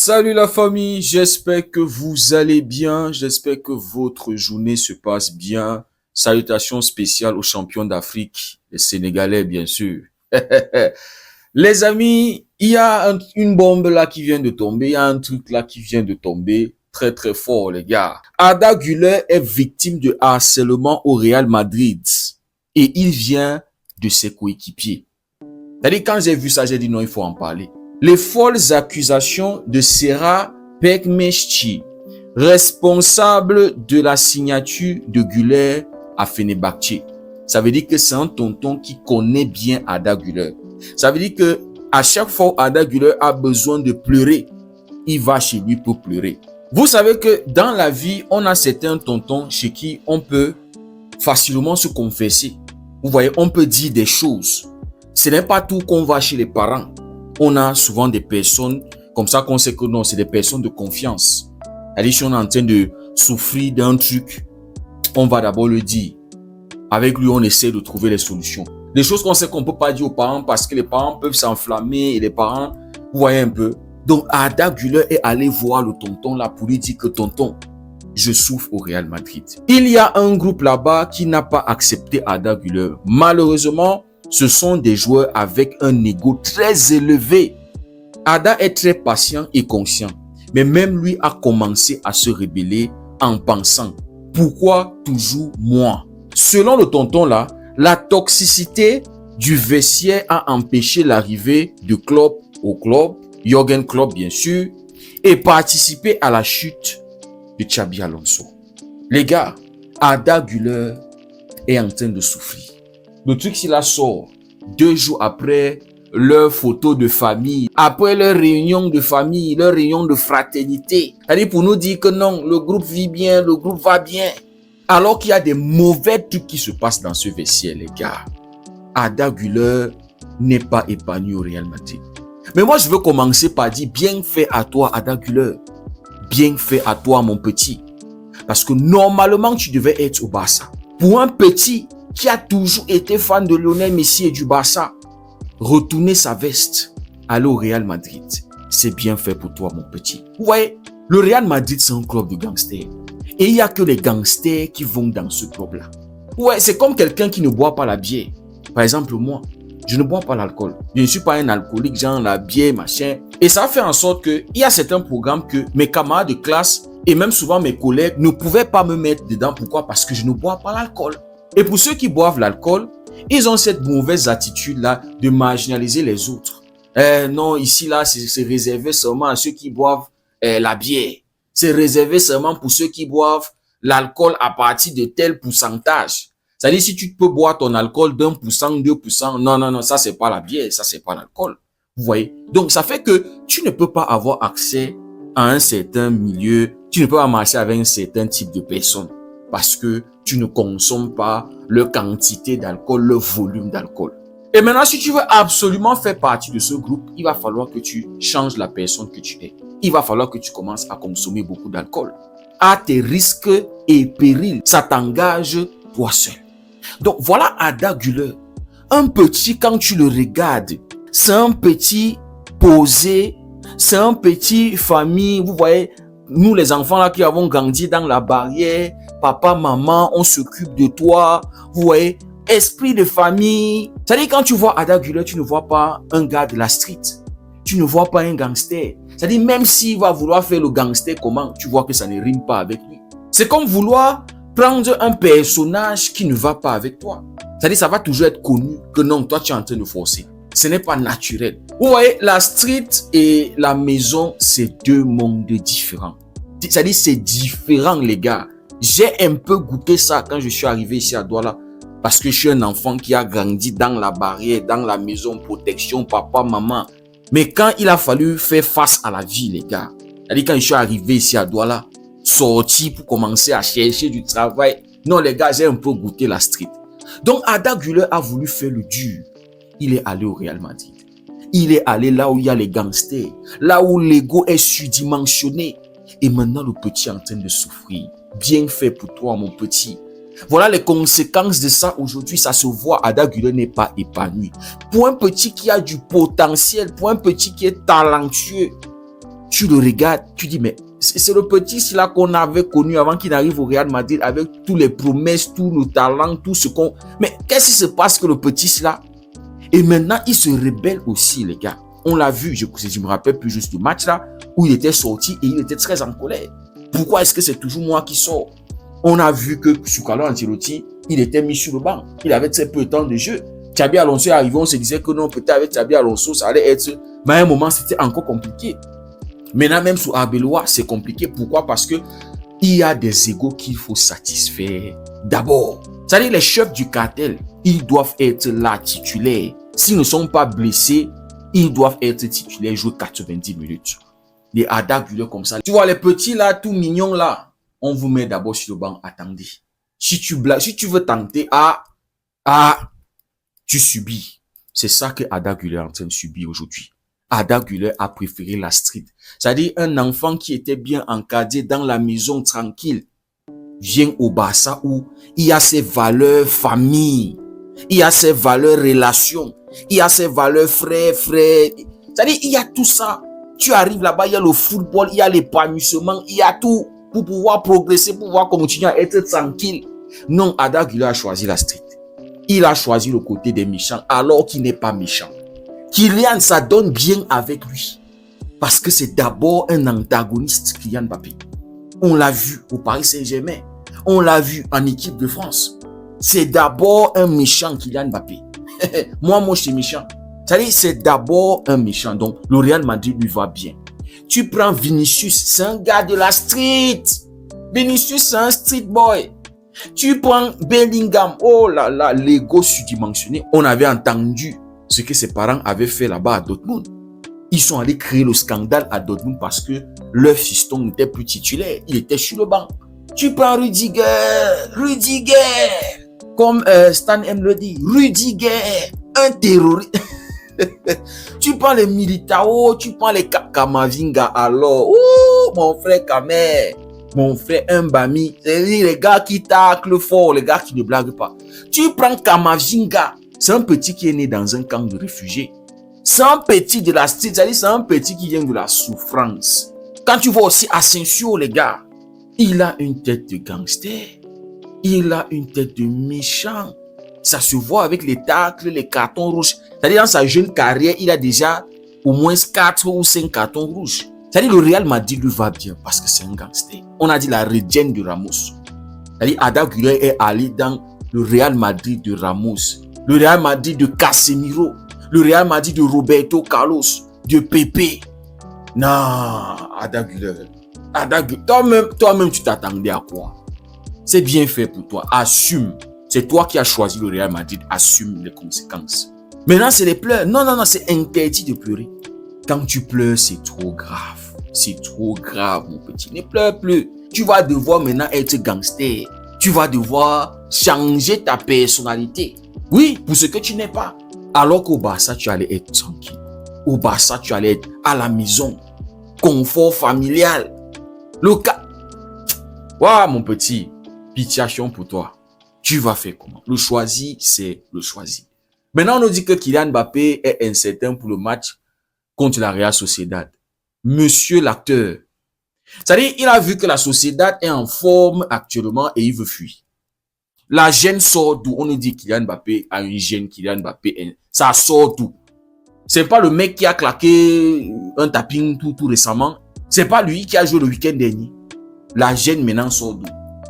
Salut la famille, j'espère que vous allez bien, j'espère que votre journée se passe bien. Salutations spéciales aux champions d'Afrique, les Sénégalais bien sûr. Les amis, il y a une bombe là qui vient de tomber, il y a un truc là qui vient de tomber très très fort les gars. Arda Güler est victime de harcèlement au Real Madrid et il vient de ses coéquipiers. C'est-à-dire quand j'ai vu ça, j'ai dit non, il faut en parler. Les folles accusations de Serra Pekmeschi, responsable de la signature de Güler à Fenerbahçe. Ça veut dire que c'est un tonton qui connaît bien Arda Güler. Ça veut dire que à chaque fois Arda Güler a besoin de pleurer, il va chez lui pour pleurer. Vous savez que dans la vie, on a certains tontons chez qui on peut facilement se confesser. Vous voyez, on peut dire des choses. Ce n'est pas tout qu'on va chez les parents. On a souvent des personnes comme ça qu'on sait que non, c'est des personnes de confiance. C'est-à-dire, si on est en train de souffrir d'un truc, on va d'abord le dire. Avec lui, on essaie de trouver les solutions. Des choses qu'on sait qu'on ne peut pas dire aux parents parce que les parents peuvent s'enflammer et les parents, vous voyez un peu. Donc, Arda Güler est allé voir le tonton là pour lui dire que tonton, je souffre au Real Madrid. Il y a un groupe là-bas qui n'a pas accepté Arda Güler. Malheureusement, ce sont des joueurs avec un ego très élevé. Arda est très patient et conscient. Mais même lui a commencé à se rebeller en pensant, pourquoi toujours moi? Selon le tonton là, la toxicité du vestiaire a empêché l'arrivée de Klopp au club, Jürgen Klopp bien sûr, et participé à la chute de Xabi Alonso. Les gars, Arda Güler est en train de souffrir. Le truc, s'il la sort 2 jours après leur photo de famille, après leur réunion de famille, leur réunion de fraternité. C'est-à-dire pour nous dire que non, le groupe vit bien, le groupe va bien. Alors qu'il y a des mauvais trucs qui se passent dans ce vestiaire, les gars. Arda Güler n'est pas épanoui au Real Madrid. Mais moi, je veux commencer par dire bien fait à toi, Arda Güler. Bien fait à toi, mon petit. Parce que normalement, tu devais être au Barça. Pour un petit qui a toujours été fan de Lionel Messi et du Barça, retourner sa veste, aller au Real Madrid, c'est bien fait pour toi, mon petit. Vous voyez, le Real Madrid, c'est un club de gangsters. Et il n'y a que les gangsters qui vont dans ce club-là. Ouais, c'est comme quelqu'un qui ne boit pas la bière. Par exemple, moi, je ne bois pas l'alcool. Je ne suis pas un alcoolique, genre la bière, machin. Et ça fait en sorte qu'il y a certains programmes que mes camarades de classe et même souvent mes collègues ne pouvaient pas me mettre dedans. Pourquoi? Parce que je ne bois pas l'alcool. Et pour ceux qui boivent l'alcool, ils ont cette mauvaise attitude-là de marginaliser les autres. Non, ici, là, c'est réservé seulement à ceux qui boivent la bière. C'est réservé seulement pour ceux qui boivent l'alcool à partir de tel pourcentage. C'est-à-dire, si tu peux boire ton alcool d'1%, 2%, non, ça, c'est pas la bière, ça, c'est pas l'alcool. Vous voyez? Donc, ça fait que tu ne peux pas avoir accès à un certain milieu, tu ne peux pas marcher avec un certain type de personnes parce que tu ne consommes pas leur quantité d'alcool, le volume d'alcool. Et maintenant, si tu veux absolument faire partie de ce groupe, il va falloir que tu changes la personne que tu es. Il va falloir que tu commences à consommer beaucoup d'alcool. À tes risques et périls, ça t'engage toi seul. Donc voilà Arda Güler. Un petit, quand tu le regardes, c'est un petit posé, c'est un petit famille, vous voyez, nous les enfants là qui avons grandi dans la barrière, papa, maman, on s'occupe de toi, vous voyez, esprit de famille. C'est-à-dire quand tu vois Arda Güler, tu ne vois pas un gars de la street, tu ne vois pas un gangster. C'est-à-dire même s'il va vouloir faire le gangster comment, tu vois que ça ne rime pas avec lui. C'est comme vouloir prendre un personnage qui ne va pas avec toi. C'est-à-dire ça va toujours être connu que non, toi tu es en train de forcer. Ce n'est pas naturel. Vous voyez, la street et la maison, c'est 2 mondes différents. C'est-à-dire c'est différent les gars. J'ai un peu goûté ça quand je suis arrivé ici à Douala. Parce que je suis un enfant qui a grandi dans la barrière, dans la maison, protection, papa, maman. Mais quand il a fallu faire face à la vie les gars, c'est-à-dire quand je suis arrivé ici à Douala, sorti pour commencer à chercher du travail. Non les gars, j'ai un peu goûté la street. Donc Arda Güler a voulu faire le dur. Il est allé au Real Madrid. Il est allé là où il y a les gangsters, là où l'ego est surdimensionné. Et maintenant le petit est en train de souffrir. Bien fait pour toi mon petit. Voilà les conséquences de ça aujourd'hui, ça se voit. Arda Güler n'est pas épanoui. Pour un petit qui a du potentiel, pour un petit qui est talentueux, tu le regardes, tu dis, mais c'est le petit là qu'on avait connu avant qu'il arrive au Real Madrid avec tous les promesses, tout le talent, tout ce qu'on... Mais qu'est-ce qui se passe que le petit là? Et maintenant, il se rebelle aussi, les gars. On l'a vu, je me rappelle plus juste du match là, où il était sorti et il était très en colère. Pourquoi est-ce que c'est toujours moi qui sors? On a vu que sous Carlo Ancelotti, il était mis sur le banc. Il avait très peu de temps de jeu. Xabi Alonso est arrivé, on se disait que non, peut-être avec Xabi Alonso, ça allait être... Mais à un moment, c'était encore compliqué. Maintenant, même sous Arbeloa, c'est compliqué. Pourquoi? Parce que il y a des égos qu'il faut satisfaire d'abord. C'est-à-dire les chefs du cartel, ils doivent être là, titulaires. S'ils ne sont pas blessés, ils doivent être titulaires, jouer 90 minutes. Les Arda Güler comme ça. Tu vois, les petits là, tout mignons là, on vous met d'abord sur le banc, attendez. Si tu veux tenter, tu subis. C'est ça que Arda Güler est en train de subir aujourd'hui. Arda Güler a préféré la street. C'est-à-dire un enfant qui était bien encadré dans la maison tranquille vient au Barça où il y a ses valeurs famille, il y a ses valeurs relations, il y a ses valeurs frère. C'est-à-dire il y a tout ça. Tu arrives là-bas, il y a le football, il y a l'épanouissement, il y a tout pour pouvoir progresser, pour pouvoir continuer à être tranquille. Non, Arda Güler a choisi la street. Il a choisi le côté des méchants alors qu'il n'est pas méchant. Kylian, ça donne bien avec lui. Parce que c'est d'abord un antagoniste, Kylian Mbappé. On l'a vu au Paris Saint-Germain. On l'a vu en équipe de France. C'est d'abord un méchant, Kylian Mbappé. moi, je suis méchant. C'est-à-dire, c'est d'abord un méchant. Donc, le Real Madrid lui va bien. Tu prends Vinicius, c'est un gars de la street. Vinicius, c'est un street boy. Tu prends Bellingham, oh là là, l'ego surdimensionné. On avait entendu ce que ses parents avaient fait là-bas à Dortmund. Ils sont allés créer le scandale à Dortmund parce que leur fiston n'était plus titulaire. Il était sur le banc. Tu prends Rudiger, comme Stan M le dit, Rudiger, un terroriste. Tu prends les Militao, tu prends les Kamavinga alors. Oh, mon frère Kamer. Mon frère Mbami, c'est les gars qui taclent fort, les gars qui ne blaguent pas. Tu prends Kamavinga, c'est un petit qui est né dans un camp de réfugiés. C'est un petit de la street, c'est-à-dire c'est un petit qui vient de la souffrance. Quand tu vois aussi Asensio, les gars, il a une tête de gangster. Il a une tête de méchant. Ça se voit avec les tacles, les cartons rouges. C'est-à-dire dans sa jeune carrière, il a déjà au moins 4 ou 5 cartons rouges. C'est-à-dire le Real Madrid lui va bien parce que c'est un gangster. On a dit la régène de Ramos. C'est-à-dire Arda Güler est allé dans le Real Madrid de Ramos, le Real Madrid de Casemiro, le Real Madrid de Roberto Carlos, de Pepe. Non, Arda Güler. Toi-même, tu t'attendais à quoi? C'est bien fait pour toi. Assume. C'est toi qui as choisi le Real Madrid. Assume les conséquences. Maintenant, c'est les pleurs. Non, c'est interdit de pleurer. Quand tu pleures, c'est trop grave. C'est trop grave, mon petit. Ne pleure plus. Tu vas devoir maintenant être gangster. Tu vas devoir changer ta personnalité. Oui, pour ce que tu n'es pas. Alors qu'au Barça, tu allais être tranquille. Au Barça, tu allais être à la maison. Confort familial. Le cas. Waouh, mon petit. Pitiation pour toi. Tu vas faire comment? Le choisi, c'est le choisi. Maintenant, on nous dit que Kylian Mbappé est incertain pour le match contre la Real Sociedad. Monsieur l'acteur. C'est-à-dire, il a vu que la Sociedad est en forme actuellement et il veut fuir. La gêne sort d'où? On nous dit Kylian Mbappé a une gêne, Kylian Mbappé, ça sort d'où? C'est pas le mec qui a claqué un tapping tout récemment. C'est pas lui qui a joué le week-end dernier. La gêne maintenant sort d'où?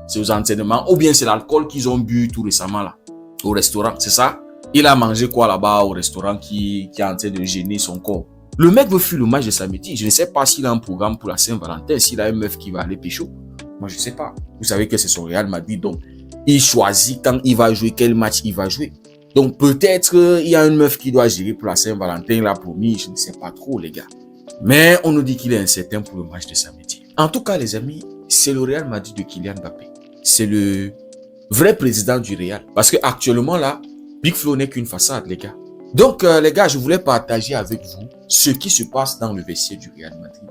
C'est aux entraînements ou bien c'est l'alcool qu'ils ont bu tout récemment là, au restaurant, c'est ça? Il a mangé quoi là-bas au restaurant qui est en train de gêner son corps? Le mec veut fuir le match de samedi. Je ne sais pas s'il a un programme pour la Saint-Valentin, s'il a une meuf qui va aller pécho. Moi, je ne sais pas. Vous savez que c'est son Real Madrid, donc il choisit quand il va jouer, quel match il va jouer. Donc peut-être il y a une meuf qui doit gérer pour la Saint-Valentin, il a promis, je ne sais pas trop les gars. Mais on nous dit qu'il est incertain pour le match de samedi. En tout cas les amis, c'est le Real Madrid de Kylian Mbappé. C'est le vrai président du Real. Parce que actuellement là, Big Flo n'est qu'une façade les gars. Donc les gars, je voulais partager avec vous ce qui se passe dans le vestiaire du Real Madrid.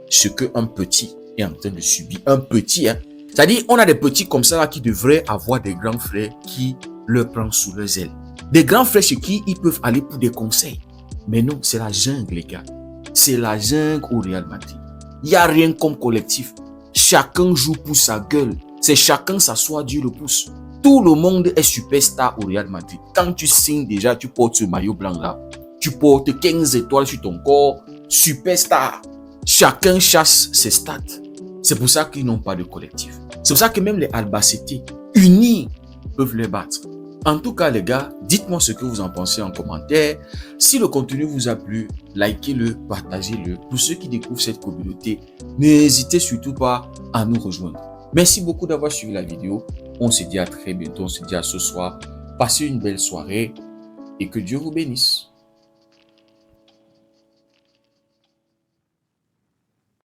Ce qu'un petit est en train de subir. Un petit, hein. C'est-à-dire, on a des petits comme ça là qui devraient avoir des grands frères qui leur prennent sous leurs ailes. Des grands frères chez qui ils peuvent aller pour des conseils. Mais non, c'est la jungle les gars. C'est la jungle au Real Madrid. Il n'y a rien comme collectif. Chacun joue pour sa gueule. C'est chacun s'assoit, Dieu le pousse. Tout le monde est superstar au Real Madrid. Quand tu signes déjà, tu portes ce maillot blanc-là. Tu portes 15 étoiles sur ton corps. Superstar. Chacun chasse ses stats. C'est pour ça qu'ils n'ont pas de collectif. C'est pour ça que même les Albacete, unis, peuvent les battre. En tout cas, les gars, dites-moi ce que vous en pensez en commentaire. Si le contenu vous a plu, likez-le, partagez-le. Pour ceux qui découvrent cette communauté, n'hésitez surtout pas à nous rejoindre. Merci beaucoup d'avoir suivi la vidéo. On se dit à très bientôt, on se dit à ce soir. Passez une belle soirée et que Dieu vous bénisse.